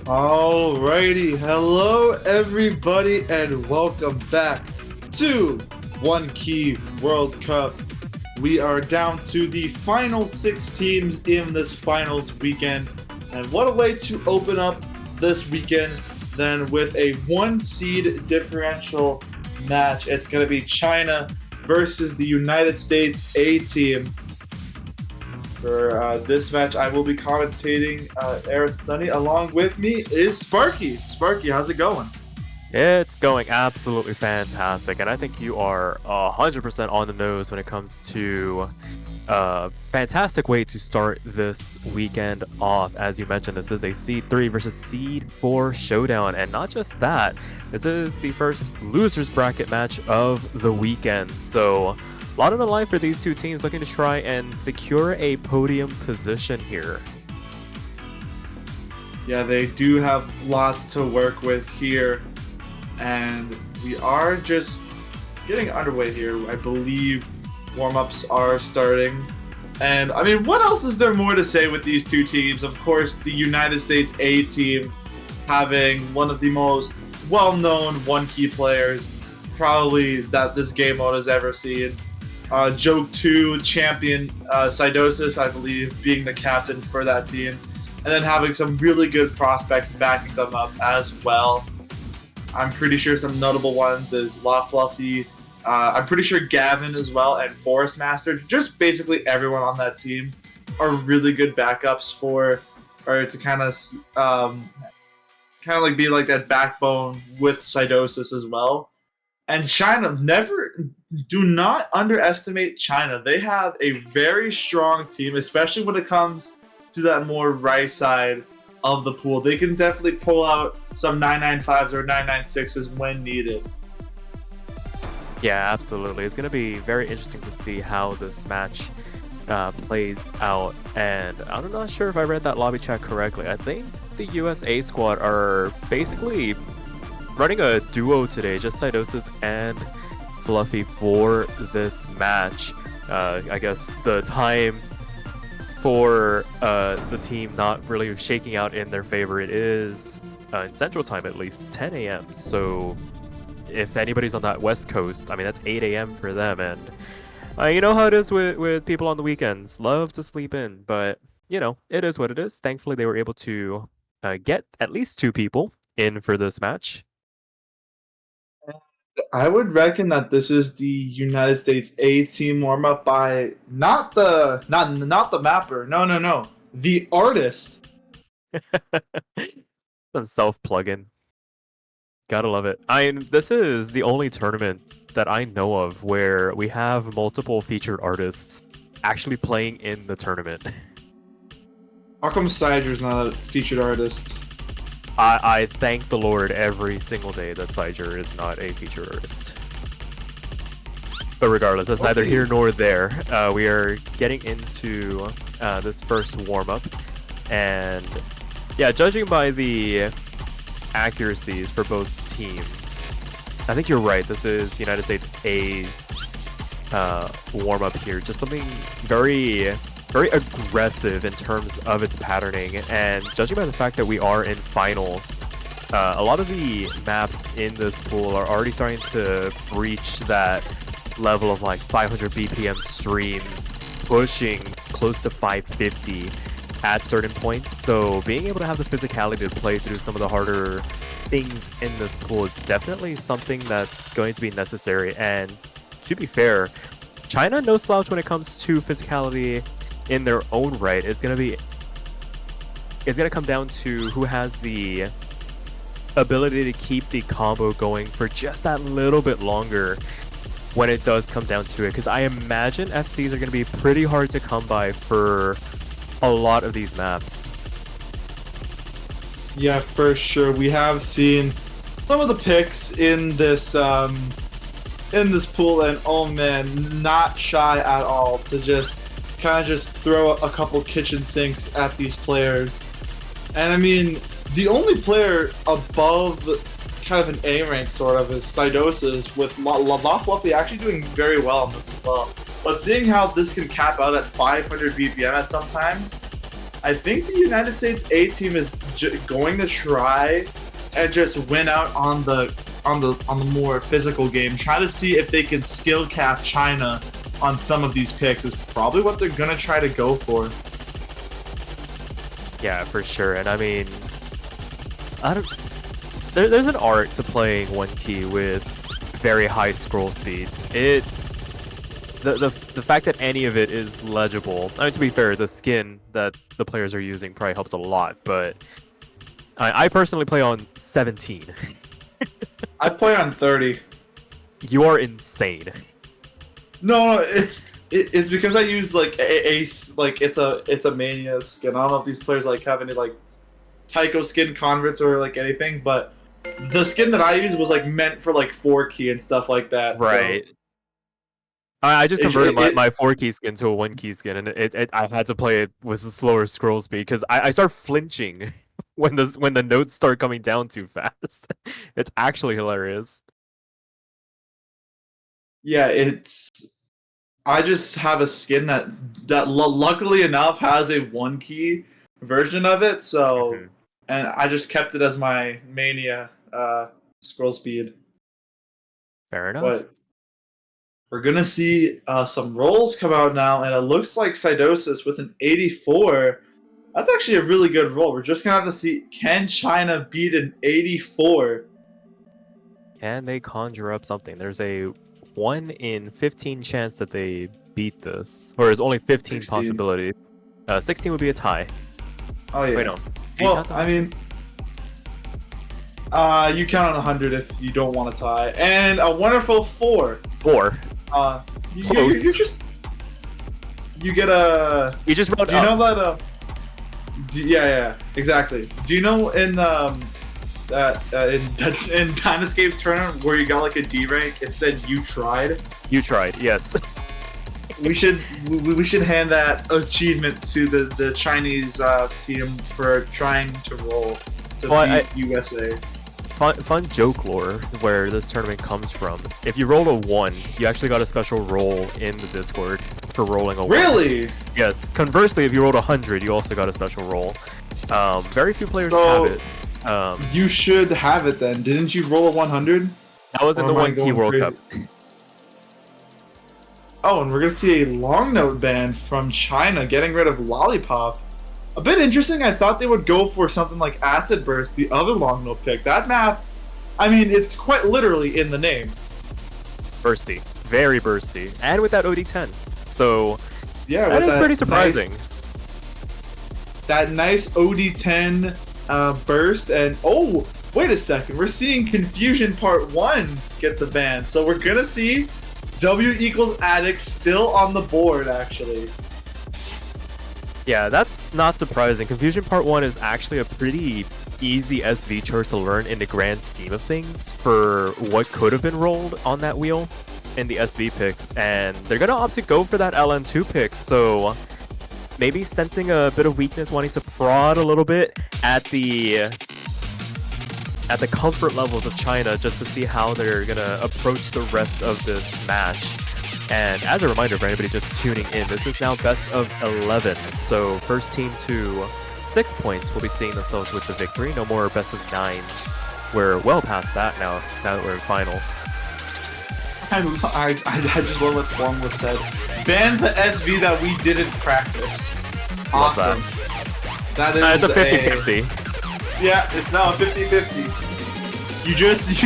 Alrighty, hello everybody and welcome back to 1K World Cup. We are down to the final 6 teams in this finals weekend, And what a way to open up this weekend than with a 1-seed differential match. It's going to be China versus the United States A team. For this match, I will be commentating Eris Sunny. Along with me is Sparky. Sparky, how's it going? It's going absolutely fantastic, and I think you are 100% on the nose when it comes to a fantastic way to start this weekend off. As you mentioned, this is a Seed 3 versus Seed 4 showdown, and not just that, this is the first losers bracket match of the weekend. So a lot on the line for these two teams looking to try and secure a podium position here. Yeah, they do have lots to work with here. And we are just getting underway here. I believe warm-ups are starting. And I mean, what else is there more to say with these two teams? Of course, the United States A team having one of the most well-known 1K players probably that this game mode has ever seen. Joke 2 champion Sidosis, I believe, being the captain for that team. And then having some really good prospects backing them up as well. I'm pretty sure some notable ones is La Fluffy. I'm pretty sure Gavin as well and Forest Master. Just basically everyone on that team are really good backups for, or to kind of like be like that backbone with Sidosis as well. And China, do not underestimate China. They have a very strong team, especially when it comes to that more right side of the pool. They can definitely pull out some 995s or 996s when needed. Yeah, absolutely. It's going to be very interesting to see how this match plays out. And I'm not sure if I read that lobby chat correctly. I think the USA squad are basically running a duo today, just Sidosis and Fluffy for this match. I guess the time for the team not really shaking out in their favor, it is in Central Time at least 10 a.m. So if anybody's on that West Coast, I mean that's 8 a.m. for them, and you know how it is with people on the weekends, love to sleep in, but you know, it is what it is. Thankfully they were able to get at least 2 people in for this match. I would reckon that this is the United States A team warm up by not the mapper. No. The artist. Some self-plugin. Gotta love it. This is the only tournament that I know of where we have multiple featured artists actually playing in the tournament. How come Sider's not a featured artist? I thank the Lord every single day that Sider is not a featured artist. But regardless, that's neither here nor there. We are getting into this first warm-up, and yeah, judging by the accuracies for both teams, I think you're right. This is United States A's warm-up here. Just something very aggressive in terms of its patterning, and judging by the fact that we are in finals, a lot of the maps in this pool are already starting to breach that level of like 500 BPM streams, pushing close to 550 at certain points. So being able to have the physicality to play through some of the harder things in this pool is definitely something that's going to be necessary. And to be fair, China no slouch when it comes to physicality in their own right. It's gonna come down to who has the ability to keep the combo going for just that little bit longer when it does come down to it, because I imagine FCs are going to be pretty hard to come by for a lot of these maps. Yeah, for sure. We have seen some of the picks in this pool, and oh man, not shy at all to just throw a couple kitchen sinks at these players. And I mean, the only player above kind of an A rank sort of is Sidosis, with La Fluffy actually doing very well on this as well. But seeing how this can cap out at 500 BPM at sometimes, I think the United States A team is going to try and just win out on the more physical game. Try to see if they can skill cap China on some of these picks is probably what they're gonna try to go for. Yeah, for sure. And I mean, I don't. There's an art to playing 1K with very high scroll speeds. The fact that any of it is legible. I mean, to be fair, the skin that the players are using probably helps a lot. But I personally play on 17. I play on 30. You are insane. No, it's because I use like like it's a mania skin. I don't know if these players like have any like Tycho skin converts or like anything, but the skin that I used was like meant for like 4K and stuff like that. Right. So I just converted my 4K skin to a 1K skin, and I had to play it with a slower scroll speed because I start flinching when the notes start coming down too fast. It's actually hilarious. yeah, I just have a skin that luckily enough has a 1K version of it, so and I just kept it as my mania scroll speed. Fair enough. But we're gonna see some rolls come out now, and it looks like Cydosis with an 84. That's actually a really good roll. We're just gonna have to see, can China beat an 84? Can they conjure up something? There's a 1 in 15 chance that they beat this, or there's only 15 16. possibilities. 16 would be a tie. Oh yeah. Wait, no. Well, I mean, you count on 100 if you don't want to tie, and a wonderful 4. 4. You just get a. You just wrote. Do you know that? Yeah, exactly. Do you know in Dynascape's tournament where you got like a D rank, it said you tried? You tried, yes. we should hand that achievement to the Chinese team for trying to roll to beat USA. Fun joke lore where this tournament comes from. If you roll a 1, you actually got a special roll in the Discord for rolling a 1. Really? Yes. Conversely, if you rolled 100, you also got a special roll. Very few players have it. You should have it then. Didn't you roll a 100? That was in the 1K World Cup. Oh, and we're gonna see a long note ban from China getting rid of Lollipop. A bit interesting. I thought they would go for something like Acid Burst, the other long note pick. That map, I mean, it's quite literally in the name. Bursty. Very bursty. And with that OD10. So, yeah, that is pretty surprising. That nice OD10 burst, and oh, wait a second. We're seeing Confusion Part 1 get the ban. So we're going to see W equals Addict still on the board, actually. Yeah, that's not surprising. Confusion Part 1 is actually a pretty easy SV chart to learn in the grand scheme of things for what could have been rolled on that wheel in the SV picks, and they're going to opt to go for that LN2 pick, so maybe sensing a bit of weakness, wanting to prod a little bit at the comfort levels of China just to see how they're going to approach the rest of this match. And as a reminder for anybody just tuning in, this is now best of 11. So first team to 6 points will be seeing themselves with the victory. No more best of 9s. We're well past that now that we're in finals. I just love what Formless said. Ban the SV that we didn't practice. Awesome. That is it's a 50-50. Yeah, it's now a 50-50. You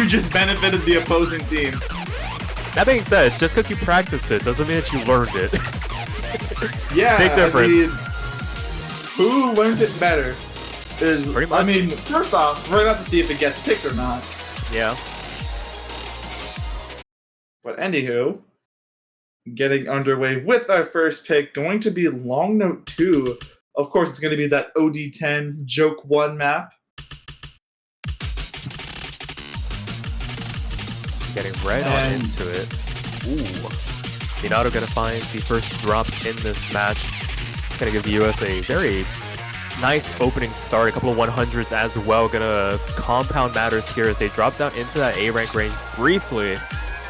just benefited the opposing team. That being said, just because you practiced it doesn't mean that you learned it. Yeah, big difference. I mean, who learned it better? I mean, first off, we're gonna have to see if it gets picked or not. Yeah. But anywho, getting underway with our first pick, going to be Long Note 2. Of course, it's going to be that OD10 Joke 1 map. Getting right on into it. Ooh. Minato going to find the first drop in this match. Going to give the US a very nice opening start. A couple of 100s as well. Going to compound matters here as they drop down into that A rank range briefly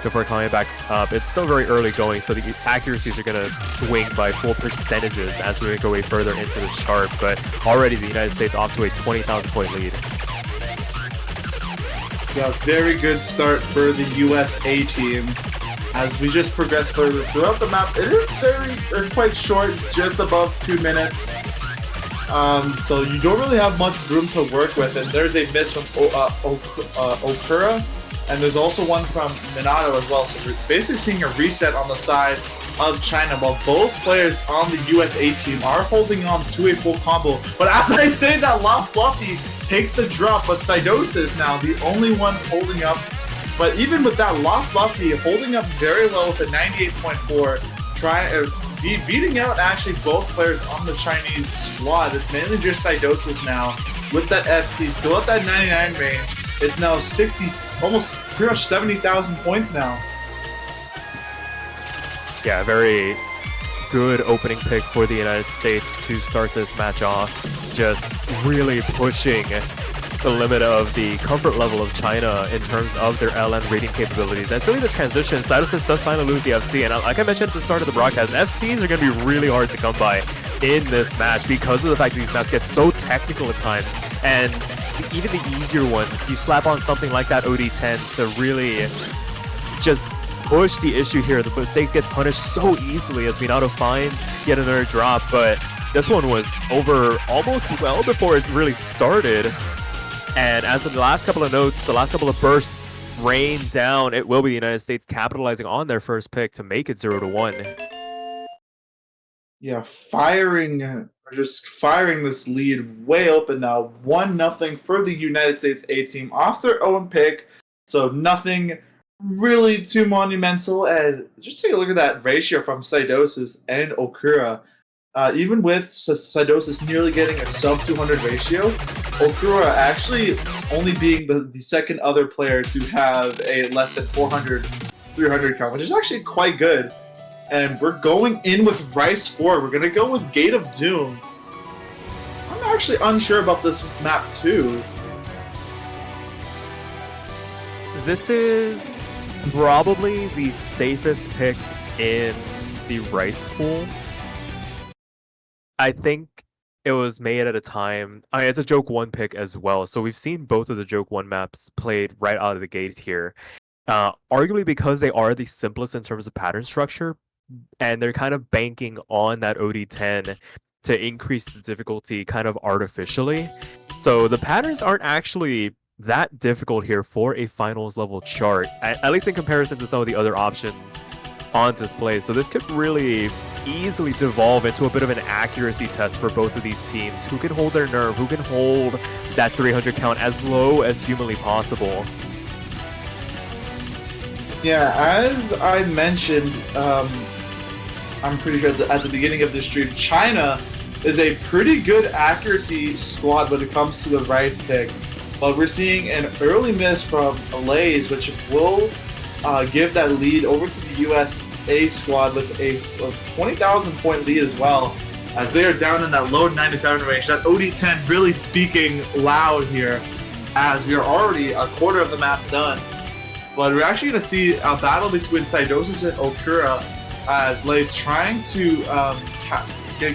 before coming back up. It's still very early going, so the accuracies are going to swing by full percentages as we make our way further into the chart. But already the United States off to a 20,000 point lead. Yeah, very good start for the USA team. As we just progress further throughout the map, it is quite short, just above 2 minutes. So you don't really have much room to work with, and there's a miss from Okura, and there's also one from Minato as well. So we're basically seeing a reset on the side of China, while both players on the USA team are holding on to a full combo. But as I say that, La Fluffy takes the drop, but Sidosa is now the only one holding up. But even with that, La Fluffy holding up very well with a 98.4, beating out actually both players on the Chinese squad. It's mainly just Sidosis now with that FC, still at that 99 range. It's now 60, almost pretty much 70,000 points now. Yeah, very good opening pick for the United States to start this match off. Just really pushing the limit of the comfort level of China in terms of their LN reading capabilities. That's really the transition. Sidosis does finally lose the FC, and like I mentioned at the start of the broadcast, FCs are going to be really hard to come by in this match because of the fact that these maps get so technical at times, and even the easier ones, you slap on something like that OD10 to really just push the issue here. The mistakes get punished so easily as Minato finds yet another drop, but this one was over almost well before it really started. And as in the last couple of notes, the last couple of bursts rain down, it will be the United States capitalizing on their first pick to make it 0-1. Yeah, just firing this lead way open now. 1-0 for the United States A team off their own pick. So nothing really too monumental. And just take a look at that ratio from Sidosis and Okura. Even with Sidosis nearly getting a sub 200 ratio, Okura actually only being the second other player to have a less than 400, 300 count, which is actually quite good. And we're going in with Rice 4. We're going to go with Gate of Doom. I'm actually unsure about this map too. This is probably the safest pick in the Rice pool. I think it was made at a time. I mean, it's a Joke 1 pick as well, so we've seen both of the Joke 1 maps played right out of the gate here. Arguably because they are the simplest in terms of pattern structure, and they're kind of banking on that OD10 to increase the difficulty kind of artificially. So the patterns aren't actually that difficult here for a finals level chart, at least in comparison to some of the other options on display. So this could really easily devolve into a bit of an accuracy test for both of these teams. Who can hold their nerve? Who can hold that 300 count as low as humanly possible? Yeah, as I mentioned, I'm pretty sure at the beginning of the stream, China is a pretty good accuracy squad when it comes to the Rice picks. But we're seeing an early miss from Alays, which will give that lead over to the USA squad with a 20,000 point lead as well, as they are down in that low 97 range. That OD10 really speaking loud here, as we are already a quarter of the map done. But we're actually going to see a battle between Sidosis and Okura, as Lay's trying to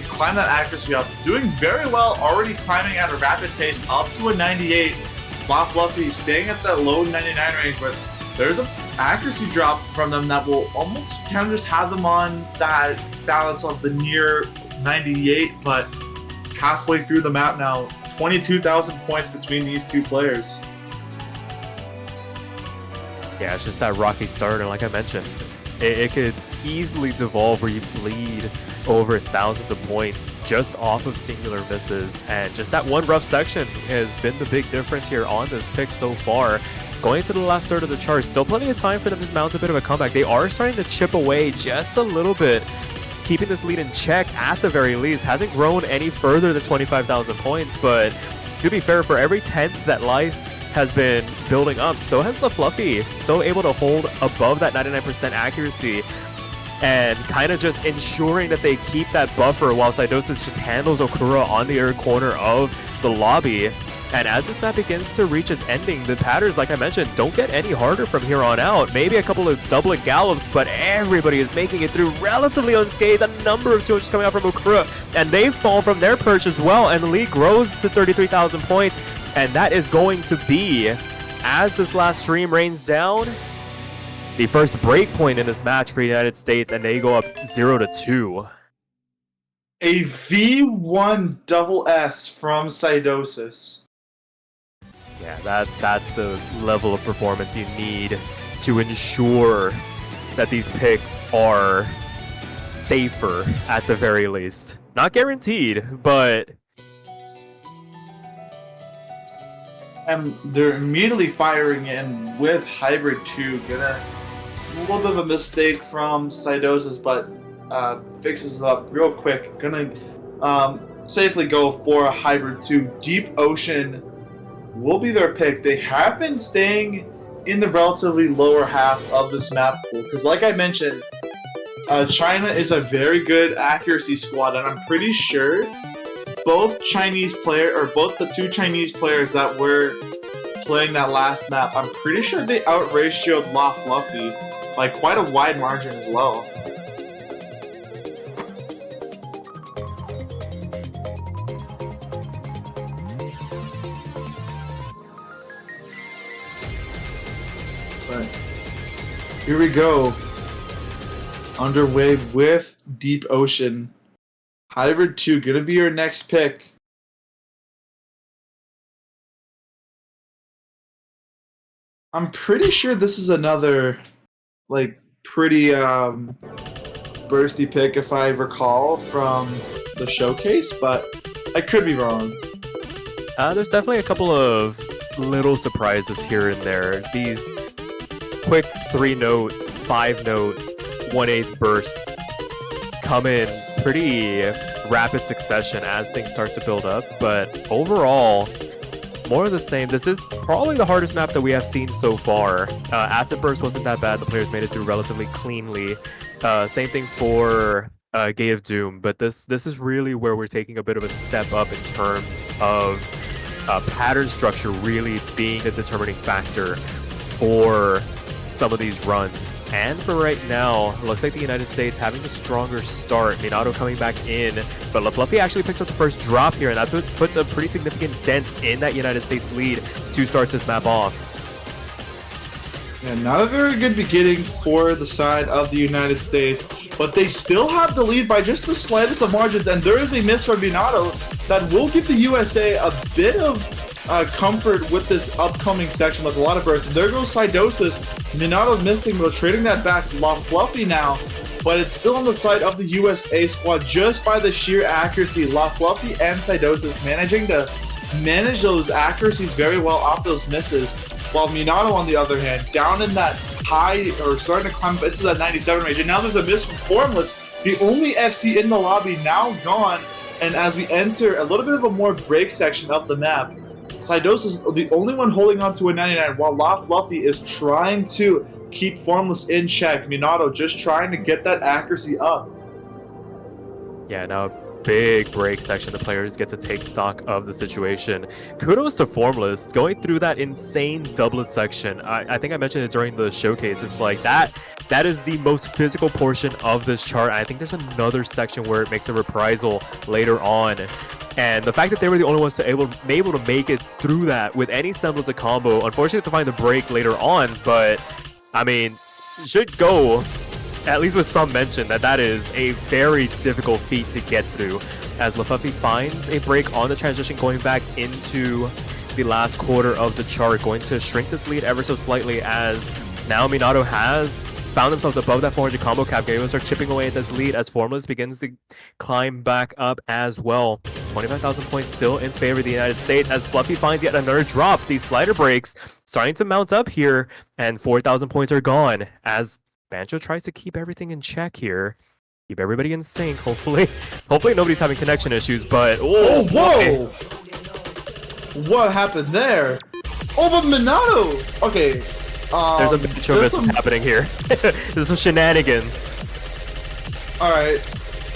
climb that accuracy up, doing very well, already climbing at a rapid pace up to a 98. La Fluffy staying at that low 99 range, but there's an accuracy drop from them that will almost kind of just have them on that balance of the near 98, but halfway through the map now, 22,000 points between these two players. Yeah, it's just that rocky start, and like I mentioned, it could easily devolve where you bleed over thousands of points just off of singular misses, and just that one rough section has been the big difference here on this pick so far. Going to the last third of the chart, still plenty of time for them to mount a bit of a comeback. They are starting to chip away just a little bit, keeping this lead in check at the very least. Hasn't grown any further than 25,000 points, but to be fair, for every 10th that Lice has been building up, so has the Fluffy, so able to hold above that 99% accuracy, and kind of just ensuring that they keep that buffer while Sidosis just handles Okura on the other corner of the lobby. And as this map begins to reach its ending, the patterns, like I mentioned, don't get any harder from here on out. Maybe a couple of doublet gallops, but everybody is making it through relatively unscathed. A number of 200s coming out from Okura, and they fall from their perch as well, and the lead grows to 33,000 points. And that is going to be, as this last stream rains down, the first break point in this match for the United States, and they go up 0-2. A V1 double S from Cydosis. Yeah, that's the level of performance you need to ensure that these picks are safer at the very least. Not guaranteed, but... And they're immediately firing in with Hybrid 2. A little bit of a mistake from Cydosis, but fixes it up real quick. Gonna safely go for a Hybrid 2. Deep Ocean will be their pick. They have been staying in the relatively lower half of this map pool, because like I mentioned, China is a very good accuracy squad, and I'm pretty sure both the two Chinese players that were playing that last map, I'm pretty sure they out-ratioed La Fluffy by quite a wide margin as well. But here we go. Underway with Deep Ocean. Hybrid 2 gonna be your next pick. I'm pretty sure this is another, like, pretty bursty pick if I recall from the showcase, but I could be wrong. There's definitely a couple of little surprises here and there. These quick 3-note, 5-note, 1/8 bursts come in pretty rapid succession as things start to build up, but overall, more of the same. This is probably the hardest map that we have seen so far. Acid Burst wasn't that bad. The players made it through relatively cleanly. Same thing for Gate of Doom, but this is really where we're taking a bit of a step up in terms of pattern structure really being the determining factor for some of these runs. And for right now, it looks like the United States having a stronger start. Minato coming back in, but LaFluffy actually picks up the first drop here, and that puts a pretty significant dent in that United States lead to start this map off. Yeah, not a very good beginning for the side of the United States, but they still have the lead by just the slightest of margins, and there is a miss from Minato that will give the USA a bit of comfort with this upcoming section with a lot of bursts. And there goes Cydosis. Minato missing, but trading that back to La Fluffy now, but it's still on the side of the USA squad just by the sheer accuracy. La Fluffy and Cydosis managing to manage those accuracies very well off those misses, while Minato, on the other hand, down in that high, or starting to climb into that 97 range. And now there's a miss from Formless, the only FC in the lobby, now gone. And as we enter a little bit of a more break section of the map, Cydosis is the only one holding on to a 99, while La Fluffy is trying to keep Formless in check. Minato just trying to get that accuracy up. Yeah, now big break section. The players get to take stock of the situation. Kudos to Formless going through that insane doublet section. I think I mentioned it during the showcase. It's like that is the most physical portion of this chart. I think there's another section where it makes a reprisal later on. And the fact that they were the only ones able to make it through that with any semblance of combo, unfortunate to find the break later on, but I mean, should go at least with some mention that is a very difficult feat to get through, as LaFluffy finds a break on the transition going back into the last quarter of the chart, going to shrink this lead ever so slightly, as now Minato has found themselves above that 400 combo cap. Game will start chipping away at this lead as Formless begins to climb back up as well. 25,000 points still in favor of the United States as Fluffy finds yet another drop. These slider breaks starting to mount up here, and 4,000 points are gone as Bancho tries to keep everything in check here. Keep everybody in sync, hopefully. Hopefully nobody's having connection issues, but... Oh, whoa! Okay. What happened there? Oh, but Minato! Okay. There's a Bancho business happening here. There's some shenanigans. Alright.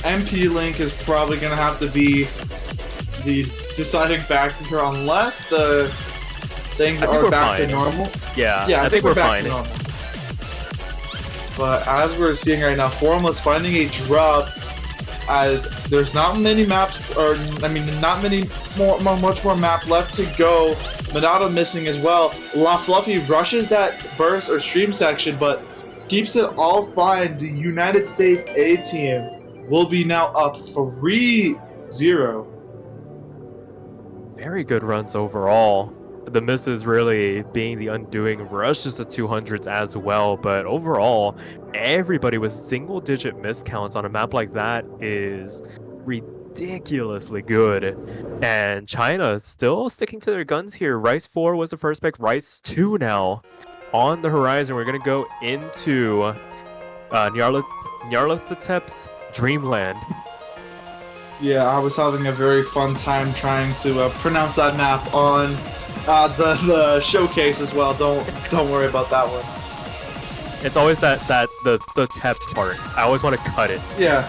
MP Link is probably going to have to be the deciding factor here, unless the things are back to normal. Yeah, I think we're back fine. to normal. But as we're seeing right now, Formless finding a drop, as there's not many maps, or I mean, not much more map left to go. Minato missing as well. La Fluffy rushes that burst or stream section, but keeps it all fine. The United States A team will be now up 3-0. Very good runs overall. The misses really being the undoing of Rush's to 200s as well, but overall, everybody with single-digit miscounts on a map like that is ridiculously good. And China still sticking to their guns here. Rice 4 was the first pick. Rice 2 now on the horizon. We're going to go into Nyarlathotep's Dreamland. Yeah, I was having a very fun time trying to pronounce that map on the showcase as well. Don't worry about that one. It's always the tep part. I always want to cut it. Yeah,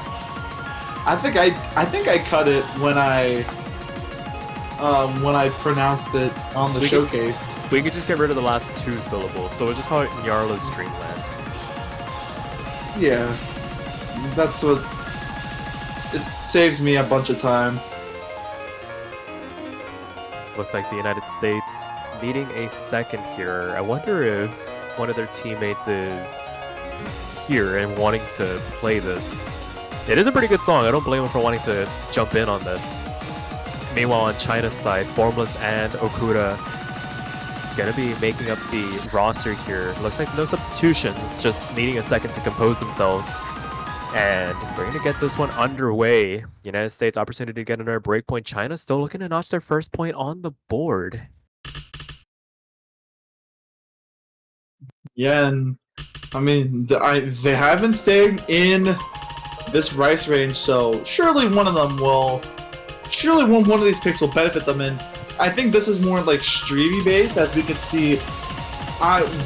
I think I cut it when I pronounced it on the showcase. We could just get rid of the last 2 syllables, so we'll just call it Nyarla's Dreamland. Yeah, that's what. It saves me a bunch of time. Looks like the United States needing a second here. I wonder if one of their teammates is here and wanting to play this. It is a pretty good song. I don't blame them for wanting to jump in on this. Meanwhile, on China's side, Formless and Okura gonna be making up the roster here. Looks like no substitutions, just needing a second to compose themselves. And we're going to get this one underway. United States opportunity to get another breakpoint. China still looking to notch their first point on the board. Yeah, and I mean, they have been staying in this Rice range, so surely one of these picks will benefit them. And I think this is more like streamy based, as we can see.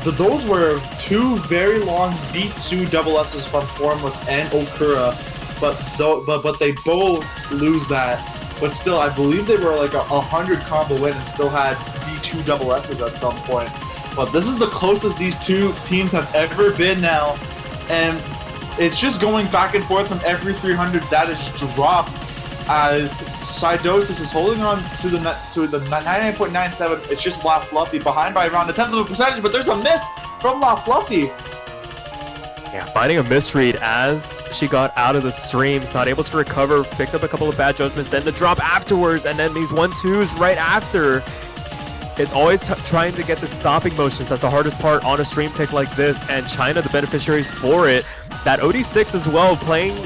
Those were 2 very long B2 double S's from Formless and Okura, but they both lose that. But still, I believe they were like a 100 combo win and still had B2 double S's at some point. But this is the closest these 2 teams have ever been now, and it's just going back and forth from every 300 that is dropped. As Sidosis is holding on to the 99.97, it's just La Fluffy behind by around a 10th of a percentage, but there's a miss from La Fluffy. Yeah, finding a misread as she got out of the streams, not able to recover, picked up a couple of bad judgments, then the drop afterwards, and then these 1-2s right after. It's always trying to get the stopping motions. That's the hardest part on a stream pick like this, and China, the beneficiaries for it. That OD6 as well, playing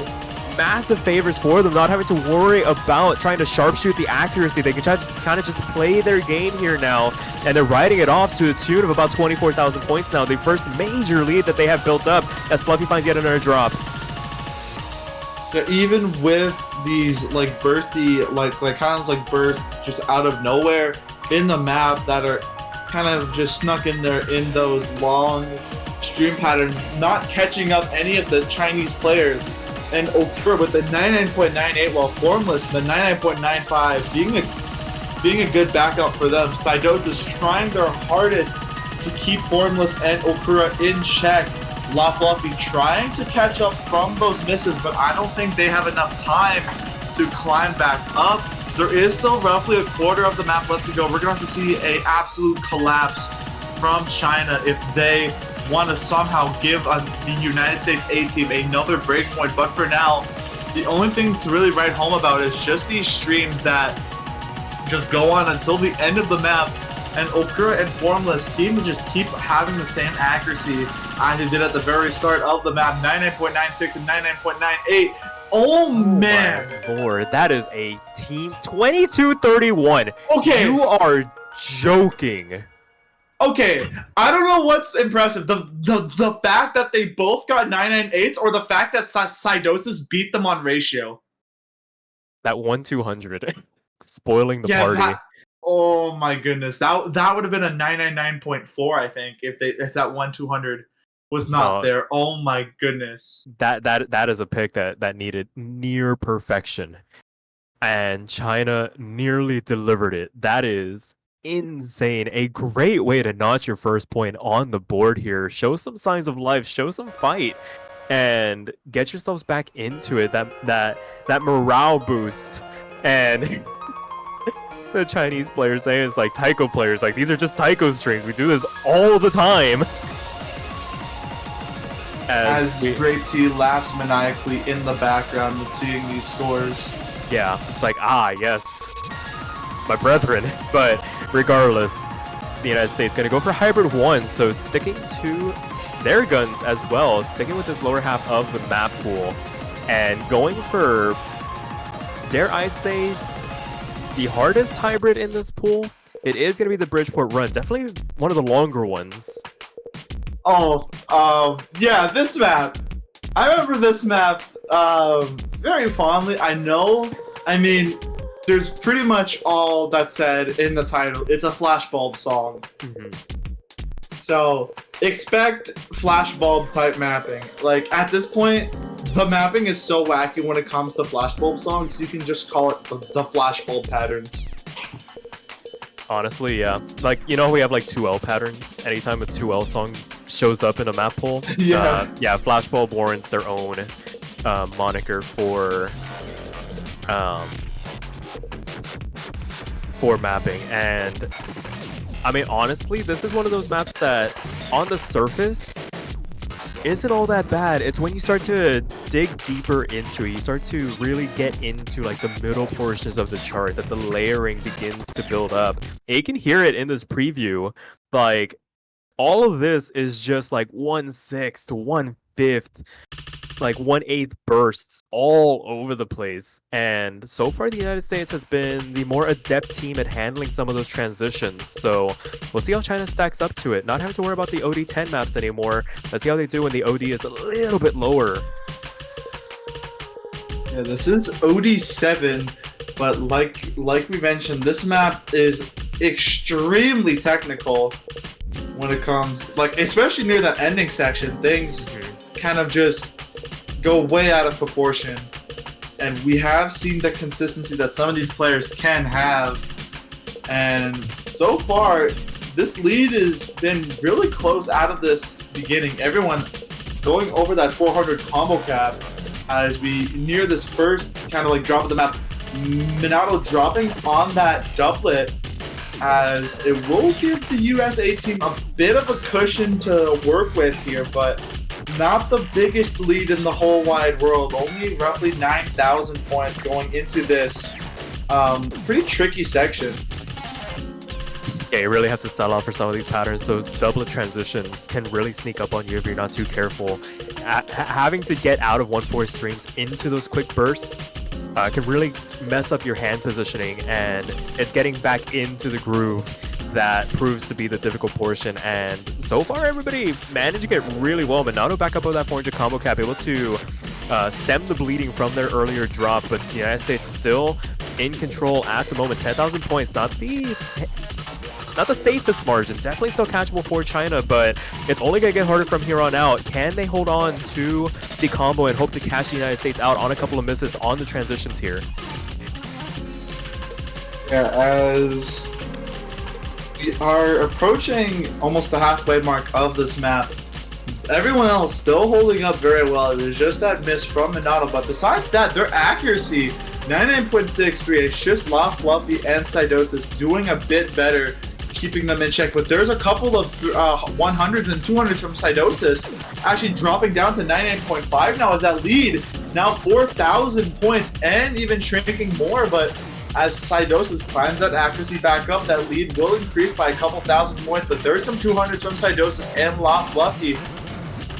massive favors for them, not having to worry about trying to sharpshoot the accuracy. They can kind of just play their game here now, and they're riding it off to a tune of about 24,000 points now. The first major lead that they have built up as Fluffy finds yet another drop. Yeah, even with these like bursty, like kind of like bursts just out of nowhere in the map that are kind of just snuck in there in those long stream patterns, not catching up any of the Chinese players. And Okura with the 99.98, while Formless the 99.95, being a good backup for them. Sidos is trying their hardest to keep Formless and Okura in check. La Fluffy trying to catch up from those misses, but I don't think they have enough time to climb back up. There is still roughly a quarter of the map left to go. We're going to have to see an absolute collapse from China if they want to somehow give the United States A team another breakpoint. But for now, the only thing to really write home about is just these streams that just go on until the end of the map. And Okura and Formless seem to just keep having the same accuracy as they did at the very start of the map. 99.96 and 99.98. Oh man! My lord, that is a team 22-31. Okay, you are joking. Okay, I don't know what's impressive. The fact that they both got 998s or the fact that Sidosis beat them on ratio. That 1-200. Spoiling the party. Oh my goodness. That would have been a 999.4, I think, if that 1-200 was not there. Oh my goodness. That is a pick that needed near perfection. And China nearly delivered it. That is insane. A great way to notch your first point on the board here. Show some signs of life, show some fight, and get yourselves back into it. That morale boost. And the Chinese players say it's like Taiko players, like these are just Taiko streams. We do this all the time. As Great T laughs maniacally in the background with seeing these scores. Yeah, it's like, yes, my brethren. But regardless, the United States going to go for hybrid 1, so sticking to their guns as well, sticking with this lower half of the map pool, and going for, dare I say, the hardest hybrid in this pool. It is going to be the Bridgeport run, definitely one of the longer ones. Yeah, this map. I remember this map very fondly. I mean, there's pretty much all that's said in the title. It's a flashbulb song. So expect flashbulb type mapping. Like, at this point, the mapping is so wacky when it comes to flashbulb songs, you can just call it the flashbulb patterns. Honestly, yeah. Like, we have like 2L patterns. Anytime a 2L song shows up in a map pool, yeah, flashbulb warrants their own moniker for mapping. And I mean, honestly, this is one of those maps that on the surface isn't all that bad. It's when you start to dig deeper into it, you start to really get into like the middle portions of the chart, that the layering begins to build up. And you can hear it in this preview. Like, all of this is just like 1/6 to 1/5, like 1/8 bursts all over the place. And so far, the United States has been the more adept team at handling some of those transitions. So we'll see how China stacks up to it. Not having to worry about the OD10 maps anymore. Let's see how they do when the OD is a little bit lower. Yeah, this is OD7, but like we mentioned, this map is extremely technical when it comes, like, especially near that ending section. Things kind of just go way out of proportion, and we have seen the consistency that some of these players can have, and so far this lead has been really close out of this beginning. Everyone going over that 400 combo cap as we near this first kind of like drop of the map. Minato dropping on that doublet, as it will give the USA team a bit of a cushion to work with here, but not the biggest lead in the whole wide world. Only roughly 9,000 points going into this pretty tricky section. Yeah, you really have to sell out for some of these patterns. Those doublet transitions can really sneak up on you if you're not too careful. Having to get out of 1/4 streams into those quick bursts can really mess up your hand positioning, and it's getting back into the groove that proves to be the difficult portion. And so far, everybody managing it really well. Minato back up with that 400 combo cap, able to stem the bleeding from their earlier drop, but the United States still in control at the moment. 10,000 points, not the safest margin. Definitely still catchable for China, but it's only going to get harder from here on out. Can they hold on to the combo and hope to catch the United States out on a couple of misses on the transitions here? Yeah, as we are approaching almost the halfway mark of this map, everyone else still holding up very well. There's just that miss from Minato, but besides that, their accuracy, 99.63, it's just La Fluffy and Sidosis doing a bit better, keeping them in check. But there's a couple of 100s and 200s from Sidosis actually dropping down to 99.5 now, as that lead now 4,000 points and even shrinking more. But as Sidosis climbs that accuracy back up, that lead will increase by a couple thousand points. But there's some 200s from Sidosis and La Fluffy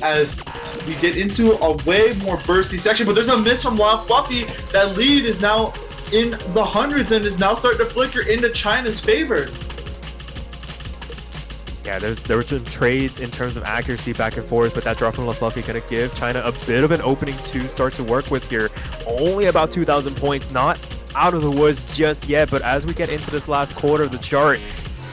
as we get into a way more bursty section. But there's a miss from La Fluffy. That lead is now in the hundreds and is now starting to flicker into China's favor. Yeah, there were some trades in terms of accuracy back and forth, but that drop from La Fluffy going to give China a bit of an opening to start to work with here. Only about 2,000 points, not out of the woods just yet, but as we get into this last quarter of the chart,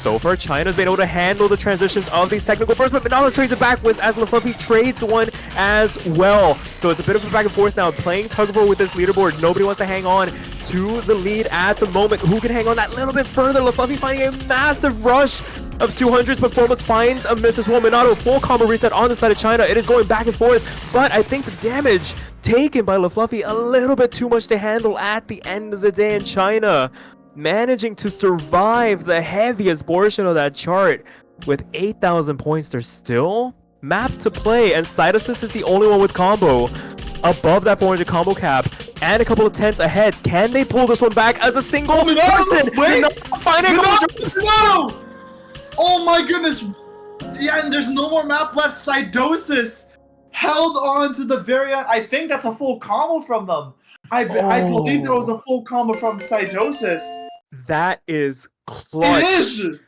so far China's been able to handle the transitions of these technical bursts, but Minato trades it back with as La Fluffy trades one as well. So it's a bit of a back and forth now, playing tug of war with this leaderboard. Nobody wants to hang on to the lead at the moment. Who can hang on that little bit further? La Fluffy finding a massive rush of 200s, but Formless finds a miss as well. Minato full combo reset on the side of China. It is going back and forth, but I think the damage taken by La Fluffy a little bit too much to handle at the end of the day, and China managing to survive the heaviest portion of that chart with 8,000 points. They're still map to play, and Side Assist is the only one with combo above that 400 combo cap, and a couple of tens ahead. Can they pull this one back as a single person? Wait! No! Oh my goodness! Yeah, and there's no more map left. Sidosis held on to the very end. I think that's a full combo from them. I believe there was a full combo from Sidosis. That is clutch. It is!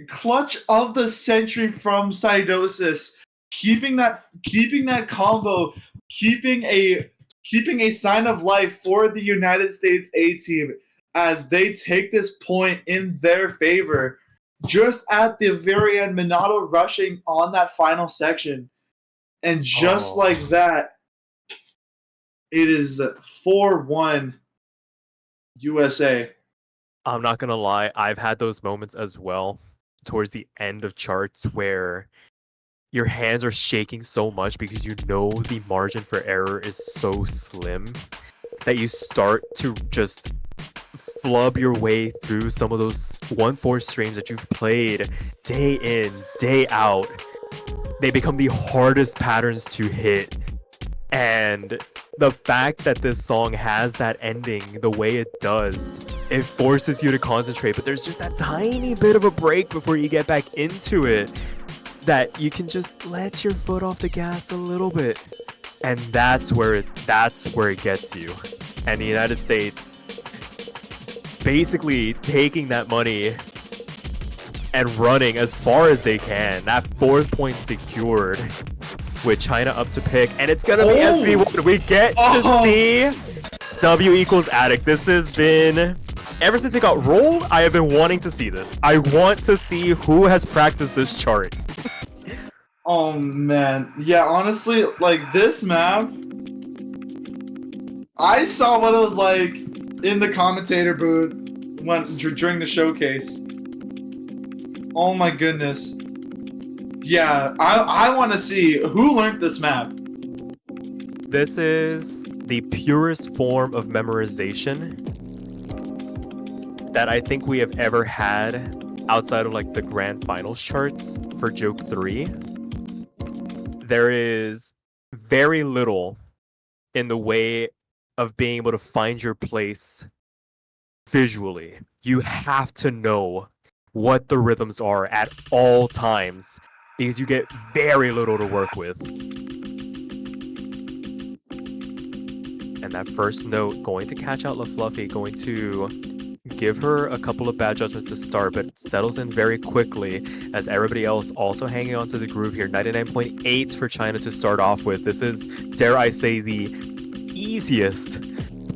Clutch of the century from Sidosis. Keeping that combo, keeping a sign of life for the United States A team as they take this point in their favor. Just at the very end, Minato rushing on that final section. And just like that, it is 4-1 USA. I'm not gonna lie, I've had those moments as well towards the end of charts where your hands are shaking so much because you know the margin for error is so slim that you start to just flub your way through some of those 1-4 streams that you've played day in, day out. They become the hardest patterns to hit. And the fact that this song has that ending the way it does, it forces you to concentrate, but there's just that tiny bit of a break before you get back into it that you can just let your foot off the gas a little bit. And that's where it gets you. And the United States basically taking that money and running as far as they can. That 4th point secured with China up to pick, and it's gonna be SV1. We get to see W equals Attic. This has been, ever since it got rolled, I have been wanting to see this. I want to see who has practiced this chart. Oh man, yeah, honestly, like this map, I saw what it was like in the commentator booth during the showcase. Oh my goodness. Yeah, I want to see who learned this map. This is the purest form of memorization that I think we have ever had outside of like the grand finals charts for Joke 3. There is very little in the way of being able to find your place visually. You have to know what the rhythms are at all times because you get very little to work with. And that first note going to catch out LaFluffy, going to give her a couple of bad judgments to start, but settles in very quickly as everybody else also hanging on to the groove here. 99.8 for China to start off with. This is, dare I say, the easiest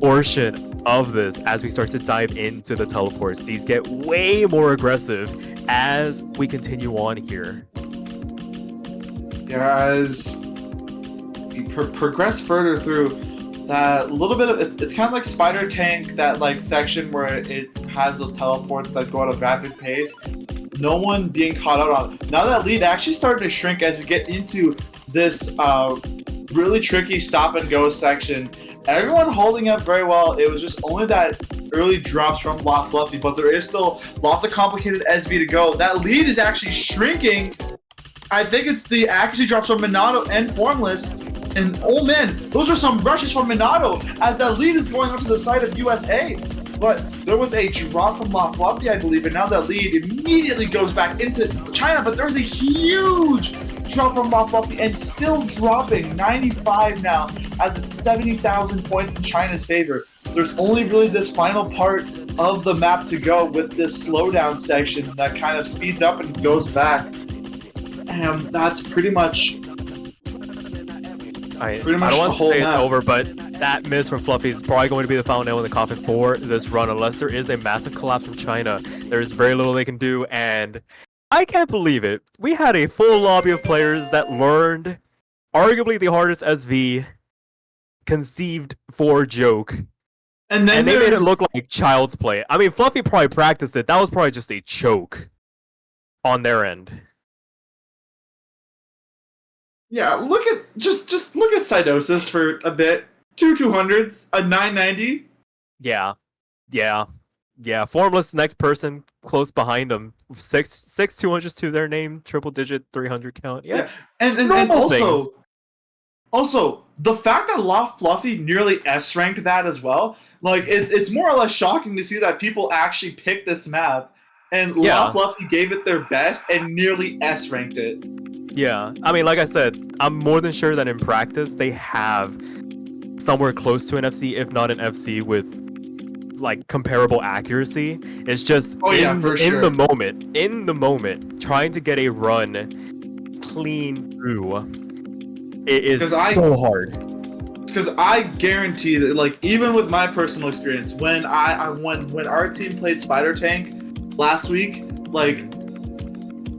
portion of this as we start to dive into the teleports. These get way more aggressive as we continue on here. Yeah, as we progress further through that little bit of it's kind of like Spider Tank, that like section where it has those teleports that go at a rapid pace. No one being caught out on. Now that lead actually starting to shrink as we get into this really tricky stop and go section. Everyone holding up very well. It was just only that early drops from LaFluffy, but there is still lots of complicated SV to go. That lead is actually shrinking. I think it's the accuracy drops from Minato and Formless. And oh man, those are some rushes from Minato as that lead is going onto the side of USA. But there was a drop from LaFluffy, I believe, and now that lead immediately goes back into China. But there's a huge drop from LaFluffy and still dropping 95 now as it's 70,000 points in China's favor. There's only really this final part of the map to go with this slowdown section that kind of speeds up and goes back. And that's pretty much I don't want to say it's over, but that miss from Fluffy is probably going to be the final nail in the coffin for this run. Unless there is a massive collapse from China, there is very little they can do, and I can't believe it. We had a full lobby of players that learned arguably the hardest SV conceived for Joke. And they made it look like child's play. I mean, Fluffy probably practiced it. That was probably just a choke on their end. Yeah, look at just look at Sidosis for a bit. 200s, a 990. Yeah. Formless next person close behind him. six 200s to their name, triple digit 300 count. Yeah, and normal things. also the fact that La Fluffy nearly S ranked that as well, like it's more or less shocking to see that people actually picked this map, and La Fluffy gave it their best and nearly S ranked it. Yeah, I mean, like I said, I'm more than sure that in practice they have somewhere close to an FC, if not an FC, with like comparable accuracy. It's just in the moment, trying to get a run clean through. It is so hard. Because I guarantee that, like, even with my personal experience, when when our team played Spider Tank last week, like,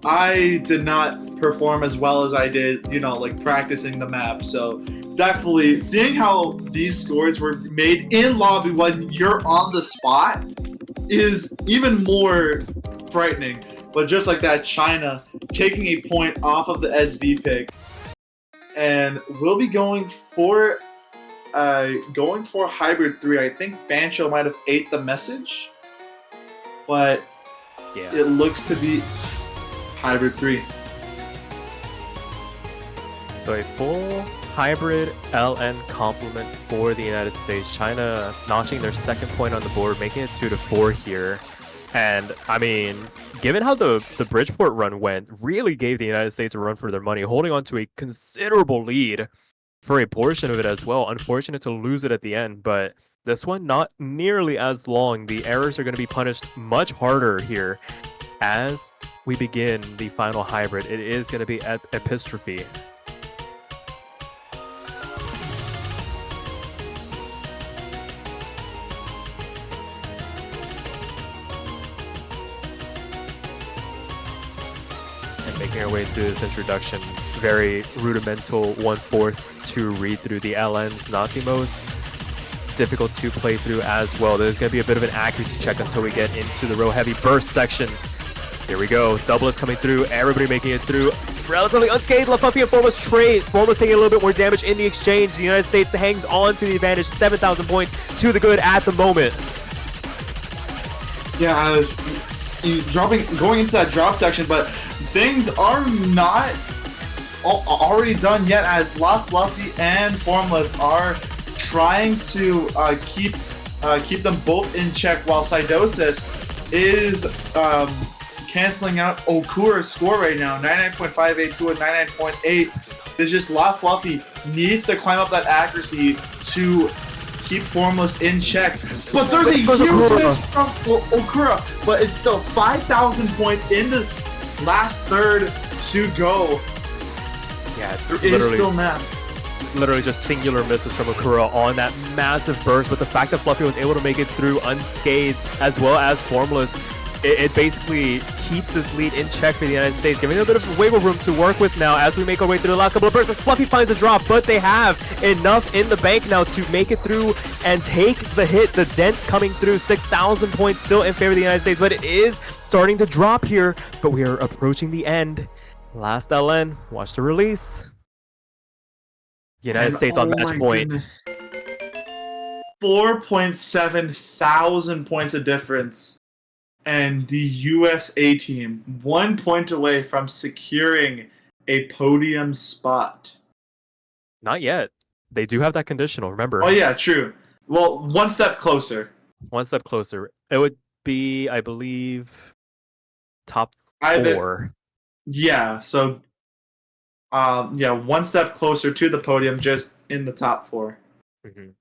I did not perform as well as I did, you know, like practicing the map. So definitely seeing how these scores were made in lobby when you're on the spot is even more frightening. But just like that, China taking a point off of the SV pick, and we'll be going for hybrid 3. I think Bancho might have ate the message, but yeah, it looks to be hybrid 3. So a full hybrid LN complement for the United States. China notching their second point on the board, making it 2-4 here. And I mean, given how the Bridgeport run went, really gave the United States a run for their money, holding on to a considerable lead for a portion of it as well. Unfortunate to lose it at the end, but this one not nearly as long. The errors are going to be punished much harder here as we begin the final hybrid. It is going to be epistrophe. Making our way through this introduction, very rudimental 1/4 to read through. The LN's not the most difficult to play through as well. There's going to be a bit of an accuracy check until we get into the real heavy burst sections. Here we go, doublets coming through, everybody making it through relatively unscathed. LaFuffy and Foremost trade. Foremost taking a little bit more damage in the exchange. The United States hangs on to the advantage, 7,000 points to the good at the moment. Yeah, going into that drop section, but things are not already done yet, as La Fluffy and Formless are trying to keep them both in check, while Sidosis is canceling out Okura's score right now, 99.58 to a 99.8. It's just La Fluffy needs to climb up that accuracy to keep Formless in check. But there's a huge miss from Okura, but it's still 5,000 points in this last third to go. Yeah, there is still math. Literally just singular misses from Okura on that massive burst, but the fact that Fluffy was able to make it through unscathed as well as Formless, it basically keeps this lead in check for the United States, giving them a bit of wiggle room to work with now as we make our way through the last couple of bursts. Fluffy finds a drop, but they have enough in the bank now to make it through and take the hit. The dent coming through, 6,000 points still in favor of the United States, but it is starting to drop here, but we are approaching the end. Last LN, watch the release. United States on match point. 4.7 thousand points of difference. And the USA team 1 point away from securing a podium spot. Not yet. They do have that conditional, remember. Oh yeah, true. Well, one step closer. One step closer. It would be, I believe, top 4. Yeah, so yeah, one step closer to the podium, just in the top 4. Mm-hmm.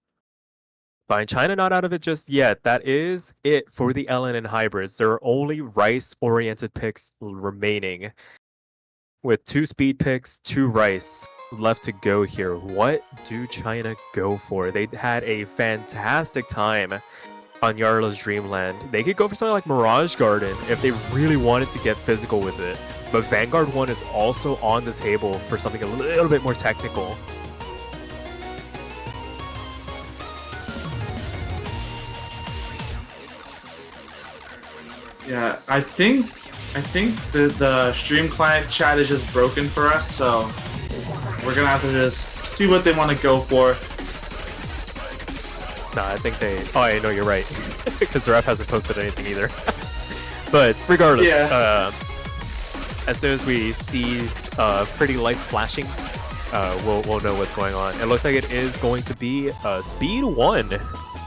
Fine, China not out of it just yet. That is it for the LN and hybrids. There are only rice-oriented picks remaining, with 2 speed picks, 2 rice left to go here. What do China go for? They had a fantastic time on Yarla's Dreamland. They could go for something like Mirage Garden if they really wanted to get physical with it. But Vanguard 1 is also on the table for something a little bit more technical. Yeah, I think the stream client chat is just broken for us, so we're gonna have to just see what they want to go for. Nah, I think they... Oh, I know, you're right. Because the ref hasn't posted anything either. But regardless, Yeah. as soon as we see pretty lights flashing, we'll know what's going on. It looks like it is going to be Speed 1. It's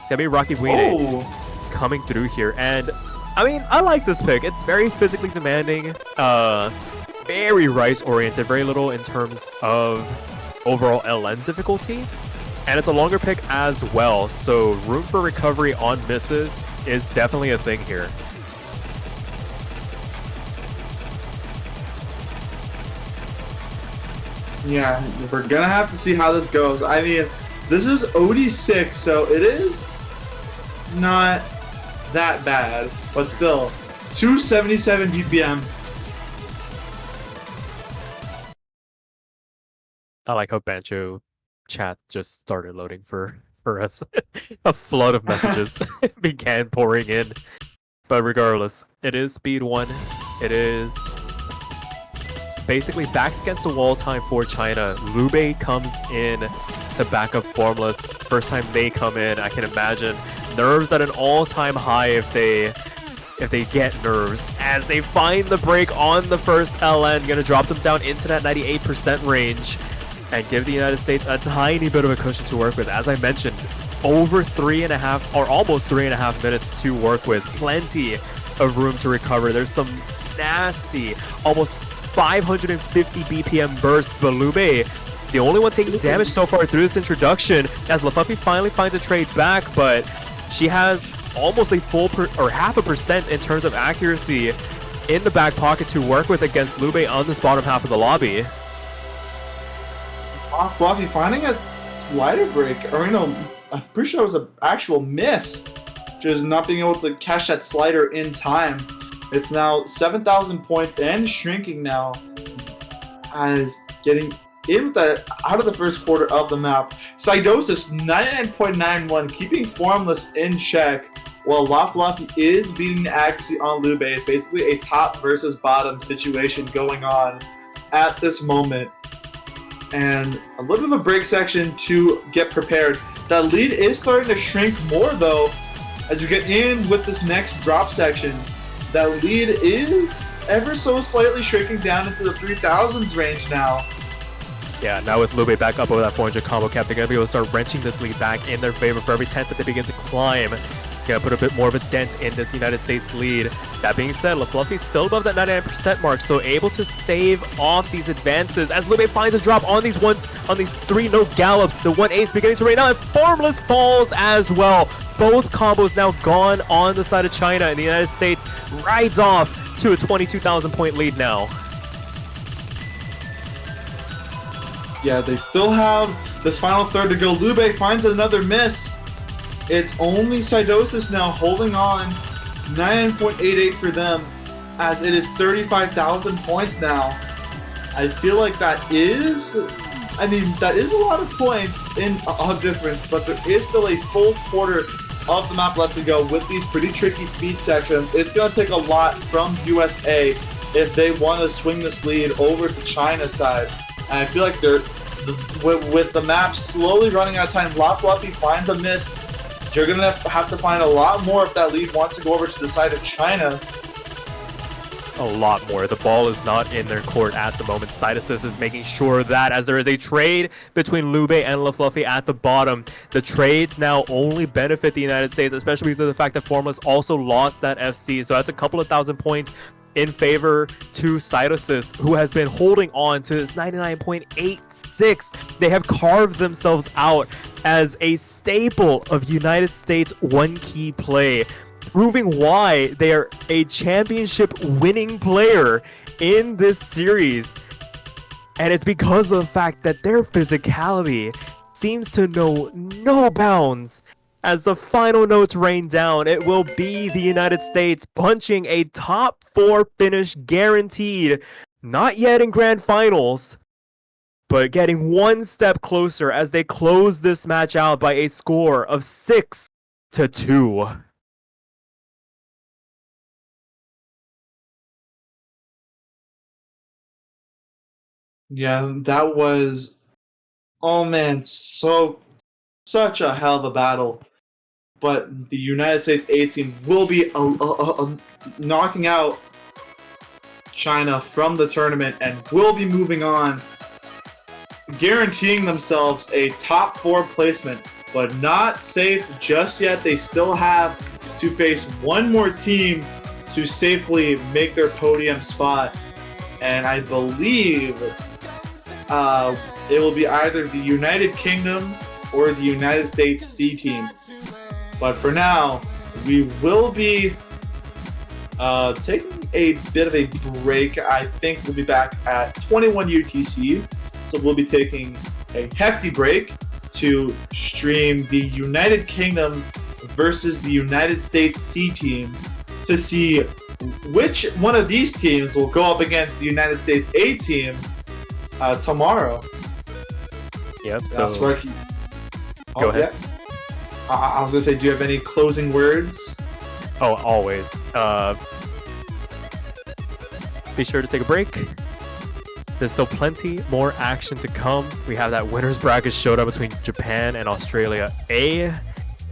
gonna be Rocky Buine coming through here, and I mean, I like this pick. It's very physically demanding, very Rice oriented, very little in terms of overall LN difficulty, and it's a longer pick as well, so room for recovery on misses is definitely a thing here. Yeah, we're gonna have to see how this goes. I mean, this is OD6, so it is not that bad, but still, 277 GPM. I like how Bancho chat just started loading for us. A flood of messages began pouring in. But regardless, it is Speed 1. It is basically backs against the wall time for China. Lube comes in to back up Formless. First time they come in, I can imagine nerves at an all-time high if they get nerves. As they find the break on the first LN, gonna drop them down into that 98% range and give the United States a tiny bit of a cushion to work with. As I mentioned, over 3.5 or almost 3.5 minutes to work with. Plenty of room to recover. There's some nasty, almost 550 BPM bursts, but Lube, the only one taking damage so far through this introduction, as LaFluffy finally finds a trade back, but she has almost a full half a percent in terms of accuracy in the back pocket to work with against Lube on this bottom half of the lobby. Fluffy finding a slider break, or I'm pretty sure it was an actual miss, just not being able to catch that slider in time. It's now 7,000 points and shrinking now, as getting in the out of the first quarter of the map. Cydosis 99.91, keeping Formless in check, while LaFluffy is beating the accuracy on Lube. It's basically a top versus bottom situation going on at this moment. And a little bit of a break section to get prepared. That lead is starting to shrink more though, as we get in with this next drop section. That lead is ever so slightly shrinking down into the 3000s range now. Yeah, now with Lube back up over that 400 combo cap, they're going to be able to start wrenching this lead back in their favor. For every 10th that they begin to climb, it's going to put a bit more of a dent in this United States lead. That being said, LaFluffy's still above that 99% mark, so able to stave off these advances as Lube finds a drop on these 3 no gallops. The 1 ace beginning to rain out, and Formless falls as well. Both combos now gone on the side of China, and the United States rides off to a 22,000 point lead now. Yeah, they still have this final third to go. Lube finds another miss. It's only Cydosis now holding on. 9.88 for them, as it is 35,000 points now. I feel like that is a lot of points in a difference, but there is still a full quarter of the map left to go with these pretty tricky speed sections. It's going to take a lot from USA if they want to swing this lead over to China's side. And I feel like with the map slowly running out of time, LaFluffy finds a miss. You're going to have to find a lot more if that lead wants to go over to the side of China. A lot more. The ball is not in their court at the moment. Cydosis is making sure that, as there is a trade between Lube and LaFluffy at the bottom, the trades now only benefit the United States, especially because of the fact that Formless also lost that FC. So that's a couple of thousand points in favor to Cydosis, who has been holding on to his 99.86. They have carved themselves out as a staple of United States one-key play, proving why they are a championship winning player in this series. And it's because of the fact that their physicality seems to know no bounds. As the final notes rain down, it will be the United States punching a top 4 finish guaranteed. Not yet in grand finals, but getting one step closer as they close this match out by a score of 6-2. Yeah, that was, oh man, such a hell of a battle. but the United States A team will be knocking out China from the tournament and will be moving on, guaranteeing themselves a top 4 placement, but not safe just yet. They still have to face one more team to safely make their podium spot, and I believe it will be either the United Kingdom or the United States C team. But for now, we will be taking a bit of a break. I think we'll be back at 21 UTC, so we'll be taking a hefty break to stream the United Kingdom versus the United States C team to see which one of these teams will go up against the United States A team tomorrow. Yep, so Sparky. Go ahead. Yeah. I was gonna say, do you have any closing words? Oh, always. Be sure to take a break. There's still plenty more action to come. We have that winners bracket showdown between Japan and Australia A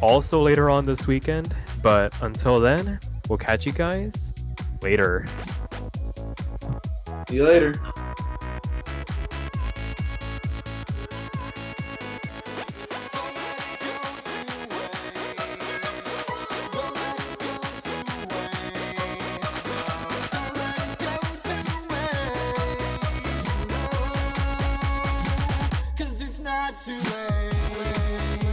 also later on this weekend. But until then, we'll catch you guys later. See you later. Too late.